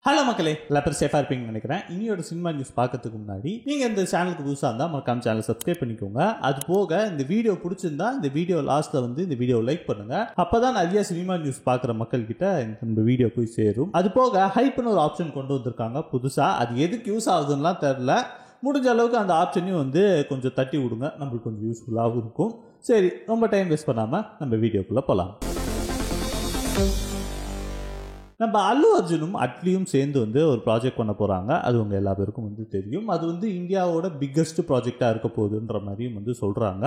Hello மக்களே, எல்லா பேரும் சேஃபாக இருப்பீங்கன்னு நினைக்கிறேன். இனியோட சினிமா நியூஸ் பார்க்கறதுக்கு முன்னாடி நீங்கள் இந்த சேனலுக்கு புதுசாக இருந்தால் மறக்காம சேனலை சப்ஸ்கிரைப் பண்ணிக்கோங்க. அது போக இந்த வீடியோ பிடிச்சிருந்தா இந்த வீடியோ லாஸ்ட்டில் வந்து இந்த வீடியோ லைக் பண்ணுங்கள். அப்போ தான் நிறைய சினிமா நியூஸ் பார்க்குற மக்கள்கிட்ட இந்த வீடியோ போய் சேரும். அது போக ஹைப்னு ஒரு ஆப்ஷன் கொண்டு வந்திருக்காங்க புதுசாக. அது எதுக்கு யூஸ் ஆகுதுன்னெலாம் தெரில. முடிஞ்ச அளவுக்கு அந்த ஆப்ஷனையும் வந்து கொஞ்சம் தட்டி விடுங்க, நம்மளுக்கு கொஞ்சம் யூஸ்ஃபுல்லாகவும் இருக்கும். சரி, ரொம்ப டைம் வேஸ்ட் பண்ணாமல் நம்ம வீடியோக்குள்ளே போகலாம். நம்ம அல்லு அர்ஜுனும் அட்லியும் சேர்ந்து வந்து ஒரு ப்ராஜெக்ட் பண்ண போகிறாங்க. அது உங்கள் எல்லா பேருக்கும் வந்து தெரியும். அது வந்து இந்தியாவோட பிக்கஸ்ட் ப்ராஜெக்டாக இருக்க போகுதுன்ற மாதிரியும் வந்து சொல்கிறாங்க.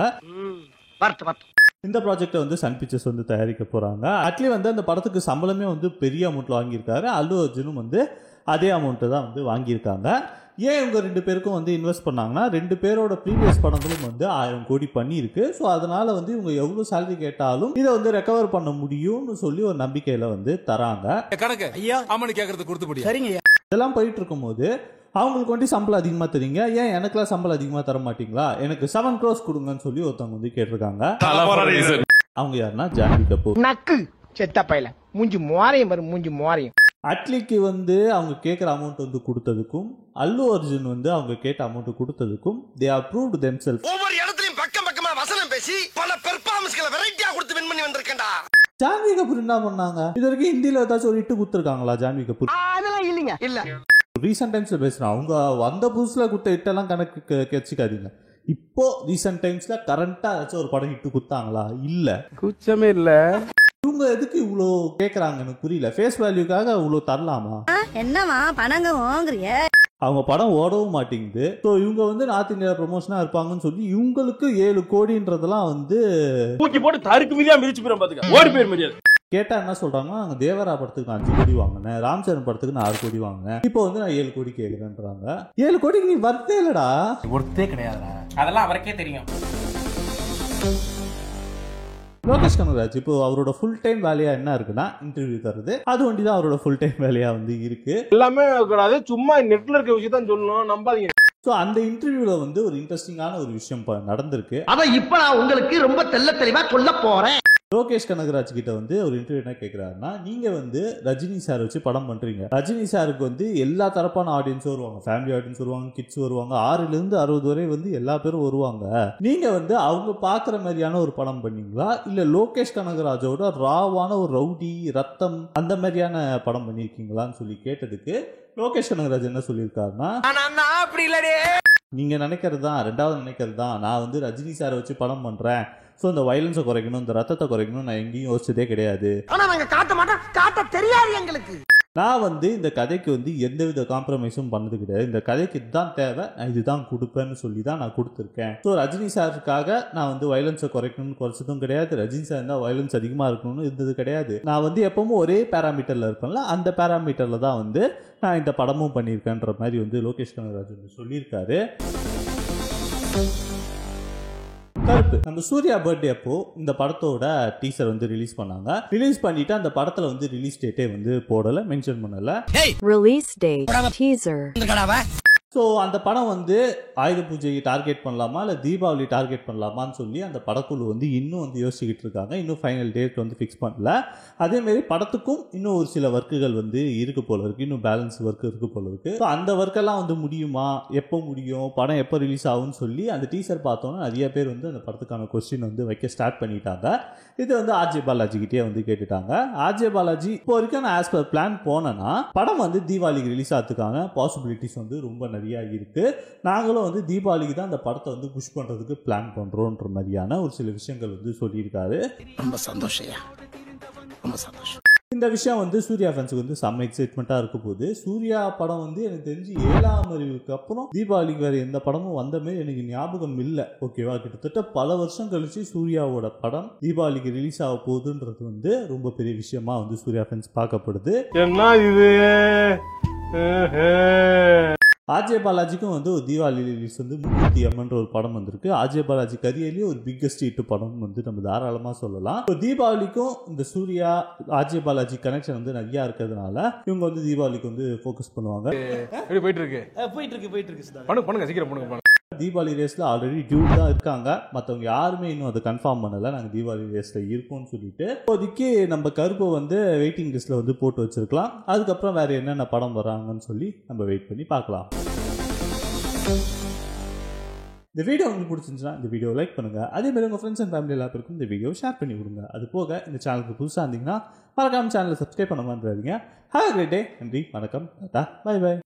இந்த ப்ராஜெக்டை வந்து சன் பிக்சர்ஸ் வந்து தயாரிக்க போகிறாங்க. அட்லி வந்து அந்த படத்துக்கு சம்பளமே வந்து பெரிய அமௌண்ட்டில் வாங்கியிருக்காரு. அல்லு அர்ஜுனும் வந்து அதே அமௌண்ட்டு தான் வந்து வாங்கியிருக்காங்க. ஏன் இவங்க ரெண்டு பேருக்கும் வந்து இன்வெஸ்ட் பண்ணாங்கன்னா, ரெண்டு பேரோட ப்ரீவியஸ் படங்களும் வந்து 1000 கோடி பண்ணியிருக்கு. ஸோ அதனால வந்து இவங்க எவ்வளோ சேலரி கேட்டாலும் இதை வந்து ரெக்கவர் பண்ண முடியும்னு சொல்லி ஒரு நம்பிக்கையில வந்து தராங்க. இதெல்லாம் போயிட்டு இருக்கும்போது அவங்களுக்கு வந்து சம்பளம் அதிகமாக தரீங்க, ஏன் எனக்குலாம் சம்பளம் அதிகமாக தர மாட்டீங்களா, எனக்கு 7 crores கொடுங்கன்னு சொல்லி ஒருத்தவங்க வந்து கேட்டிருக்காங்க. அவங்க யாருன்னா ஜான்வி கபூர். நக்கு செத்த பையல மூஞ்சி மோரையும் வரும், மூஞ்சி மோரையும். அட்லிக்கு வந்து அவங்க கேட்குற அமௌண்ட் வந்து கொடுத்ததுக்கும் அல்லு அர்ஜுன் வந்து அவங்க கேட்ட அமௌண்ட் கொடுத்ததுக்கும் they approved themselves. ஒவ்வொரு இடத்துலயும் பக்கம் பக்கமா வசனம் பேசி பல பெர்ஃபார்மன்ஸ்களை வெரைட்டியா கொடுத்து வின் பண்ணி வந்திருக்கேன்டா. ஜான்வி கபூர் என்ன பண்ணாங்க? இது வரைக்கும் ஹிந்தியில ஏதாச்சும் ஒரு இட்டு கொடுத்துருக்காங்களா ஜான்வி கபூர்? அதெல்லாம் இல்லைங்க, இல்ல. ரீசெண்ட் டைம்ஸ்ல பேசுறேன். அவங்க வந்த புதுசுல கொடுத்த இட்டெல்லாம் கணக்கு வச்சுக்காதீங்க. இப்போ ரீசெண்ட் டைம்ஸ்ல கரண்டா ஏதாச்சும் ஒரு படம் இட்டு கொடுத்தாங்களா? இல்ல, குச்சமே இல்ல. இவங்க எதுக்கு இவ்வளோ கேட்கறாங்க எனக்கு புரியல. ஃபேஸ் வேல்யூக்காக இவ்வளோ தரலாமா? என்னவா பணங்க வாங்குறிய? அவங்க படம் ஓடவும் மாட்டேங்குது. ஸோ இவங்க வந்து நார்த் இந்தியா ப்ரொமோஷனா இருப்பாங்கன்னு சொல்லி இவங்களுக்கு 7 கோடின்றதெல்லாம் வந்து தூக்கி போட்டு தருக்கு மீதியா மிதிச்சு போயிடும் பாத்துக்க. ஓடி போயிட முடியாது. கேட்டா என்ன சொல்றாங்கன்னா, நாங்க தேவரா படத்துக்கு 5 கோடி வாங்கினேன், ராம் சரண் படத்துக்கு நான் 6 கோடி வாங்கினேன், இப்போ வந்து நான் 7 கோடி கேட்கிறேன்றாங்க. 7 கோடிக்கு நீ வர்த்தே இல்லடா, ஒருத்தே கிடையாதுடா. அதெல்லாம் அவருக்கே தெரியும். லோகேஷ் கனகராஜ் இப்போ அவரோட ஃபுல் டைம் வேலையா என்ன இருக்குன்னா இன்டர்வியூ தருது. அது ஒண்டி தான் அவரோட ஃபுல் டைம் வேலையா வந்து இருக்கு. எல்லாமே கூடாது, சும்மா நெட்ல இருக்க விஷயத்தான் சொல்லணும், நம்பாதீங்க. ஸோ அந்த இன்டர்வியூல வந்து ஒரு இன்ட்ரெஸ்டிங்கான ஒரு விஷயம் நடந்திருக்கு. அத இப்ப நான் உங்களுக்கு ரொம்ப தெளிவா சொல்ல போறேன். லோகேஷ் கனகராஜ் கிட்ட வந்து ஒரு இன்டர்வியூ என்ன கேட்கிறாருன்னா, நீங்க வந்து ரஜினி சார் வச்சு படம் பண்றீங்க. ரஜினி சாருக்கு வந்து எல்லா தரப்பான ஆடியன்ஸும் வருவாங்க, ஃபேமிலி ஆடியன்ஸ் வருவாங்க, கிட்ஸ் வருவாங்க, 6ல இருந்து 60 வரை வந்து எல்லா பேரும் வருவாங்க. நீங்க வந்து அவங்க பாக்குற மாதிரியான ஒரு படம் பண்ணீங்களா, இல்ல லோகேஷ் கனகராஜோட ராவான ஒரு ரவுடி ரத்தம் அந்த மாதிரியான படம் பண்ணிருக்கீங்களான்னு சொல்லி கேட்டதுக்கு லோகேஷ் கனகராஜ் என்ன சொல்லியிருக்காருன்னா, நீங்க நினைக்கிறது தான், ரெண்டாவது நினைக்கிறது தான், நான் வந்து ரஜினி சாரை வச்சு படம் பண்றேன், ஸோ இந்த வயலன்ஸை குறைக்கணும், இந்த ரத்தத்தை குறைக்கணும் நான் எங்கேயும் யோசிச்சதே கிடையாது. ஆனா நாங்க காட்ட மாட்டோம், காட்ட தெரியாது எங்களுக்கு. நான் வந்து இந்த கதைக்கு வந்து எந்தவித காம்ப்ரமைஸும் பண்ணது கிடையாது. இந்த கதைக்கு இதுதான் தேவை, நான் இதுதான் கொடுப்பேன்னு சொல்லி தான் நான் கொடுத்துருக்கேன். ஸோ ரஜினி சாருக்காக நான் வந்து வயலன்ஸை குறைக்கணும்னு குறைச்சதும் கிடையாது, ரஜினி சார் இருந்தால் வயலன்ஸ் அதிகமாக இருக்கணும்னு இருந்தது கிடையாது. நான் வந்து எப்பவும் ஒரே பேராமீட்டரில் இருப்பேன்ல, அந்த பேராமீட்டரில் தான் வந்து நான் இந்த படமும் பண்ணியிருக்கேன்ற மாதிரி வந்து லோகேஷ் கனகராஜ் வந்து சொல்லியிருக்காரு. கருப்பு நம்ம சூர்யா பர்த்டே அப்போ இந்த படத்தோட டீசர் வந்து ரிலீஸ் பண்ணாங்க. ரிலீஸ் பண்ணிட்டு அந்த படத்துல வந்து ரிலீஸ் டேட்டே வந்து போடல, மென்ஷன் பண்ணல. Release date teaser. ஸோ அந்த படம் வந்து ஆயுத பூஜையை டார்கெட் பண்ணலாமா இல்லை தீபாவளி டார்கெட் பண்ணலாமான்னு சொல்லி அந்த படக்குழு வந்து இன்னும் வந்து யோசிச்சுக்கிட்டு இருக்காங்க. இன்னும் ஃபைனல் டேட் வந்து ஃபிக்ஸ் பண்ணல. அதேமாரி படத்துக்கும் இன்னும் ஒரு சில ஒர்க்குகள் வந்து இருக்கு போல இருக்கு, இன்னும் பேலன்ஸ் ஒர்க் இருக்கு போல இருக்கு. ஸோ அந்த ஒர்க்கெல்லாம் வந்து முடியுமா, எப்போ முடியும், படம் எப்போ ரிலீஸ் ஆகும்னு சொல்லி அந்த டீசர் பார்த்தோன்னா நிறைய பேர் வந்து அந்த படத்துக்கான கொஸ்டின் வந்து வைக்க ஸ்டார்ட் பண்ணிட்டாங்க. இது வந்து ஆர்ஜே பாலாஜி கிட்டே வந்து கேட்டுட்டாங்க. ஆர்ஜே பாலாஜி இப்போ வரைக்கும் நான் ஆஸ் பர் பிளான் போனேன்னா படம் வந்து தீபாவளிக்கு ரிலீஸ் ஆகிறதுக்கான பாசிபிலிட்டிஸ் வந்து ரொம்ப நிறைய இருக்கு. நாங்களும் வந்து தீபாவளிக்கு தான் அந்த படத்தை வந்து புஷ் பண்றதுக்கு பிளான் பண்றோம்ன்ற மாதிரியான ஒரு சில விஷயங்கள் வந்து சொல்லியிருக்காரு. ரொம்ப சந்தோஷம், ரொம்ப சந்தோஷம். இந்த விஷயம் வந்து சூர்யா ஃபேன்ஸுக்கு வந்து செம்ம எக்ஸைட்மெண்ட்டா இருக்க போகுது. சூர்யா படம் வந்து எனக்கு தெரிஞ்சு 7ஆம் அறிவுக்கு அப்புறம் தீபாவளிக்கு வேற எந்த படமும் வந்த மாதிரி எனக்கு ஞாபகம் இல்லை. ஓகேவா, கிட்டத்தட்ட பல வருஷம் கழிச்சு சூர்யாவோட படம் தீபாவளிக்கு ரிலீஸ் ஆக போகுதுன்றது வந்து ரொம்ப பெரிய விஷயமா வந்து சூர்யா ஃபேன்ஸ் பார்க்கப்படுது. என்ன இது? ஆர்ஜே பாலாஜிக்கும் வந்து ஒரு தீபாவளி ரிலீஸ் வந்து 300 எம்ன்ற ஒரு படம் வந்திருக்கு. ஆர்ஜே பாலாஜி கரியர்லேயே ஒரு பிக்கஸ்ட் ஹிட் படம் வந்து நம்ம தாராளமாக சொல்லலாம். இப்போ தீபாவளிக்கும் இந்த சூர்யா ஆர்ஜே பாலாஜி கனெக்ஷன் வந்து நிறையா இருக்கிறதுனால இவங்க வந்து தீபாவளிக்கு வந்து ஃபோக்கஸ் பண்ணுவாங்க. போயிட்டு இருக்கு, பண்ணுங்க சீக்கிரம் பண்ணுங்க. தீபாவளி ரேஸில் ஆல்ரெடி டியூட் தான் இருக்காங்க, மற்றவங்க யாருமே இன்னும் அதை கன்ஃபார்ம் பண்ணலை நாங்கள் தீபாவளி ரேஸில் இருக்கோம்னு சொல்லிட்டு. இப்போதைக்கு நம்ம கருப்பை வந்து வெயிட்டிங் லிஸ்ட்டில் வந்து போட்டு வச்சுருக்கலாம். அதுக்கப்புறம் வேறு என்னென்ன படம் வராங்கன்னு சொல்லி நம்ம வெயிட் பண்ணி பார்க்கலாம். இந்த வீடியோ உங்களுக்கு பிடிச்சிருந்துச்சுன்னா இந்த வீடியோ லைக் பண்ணுங்கள். அதேமாதிரி உங்கள் ஃப்ரெண்ட்ஸ் அண்ட் ஃபேமிலி எல்லாருக்கும் இந்த வீடியோ ஷேர் பண்ணி கொடுங்க. அது போக இந்த சேனலுக்கு புதுசாக இருந்தீங்கன்னா மறக்காம சேனலை சப்ஸ்கிரைப் பண்ண மாதிரிங்க. Have a great day. நன்றி, வணக்கம், டாடா, பை பை.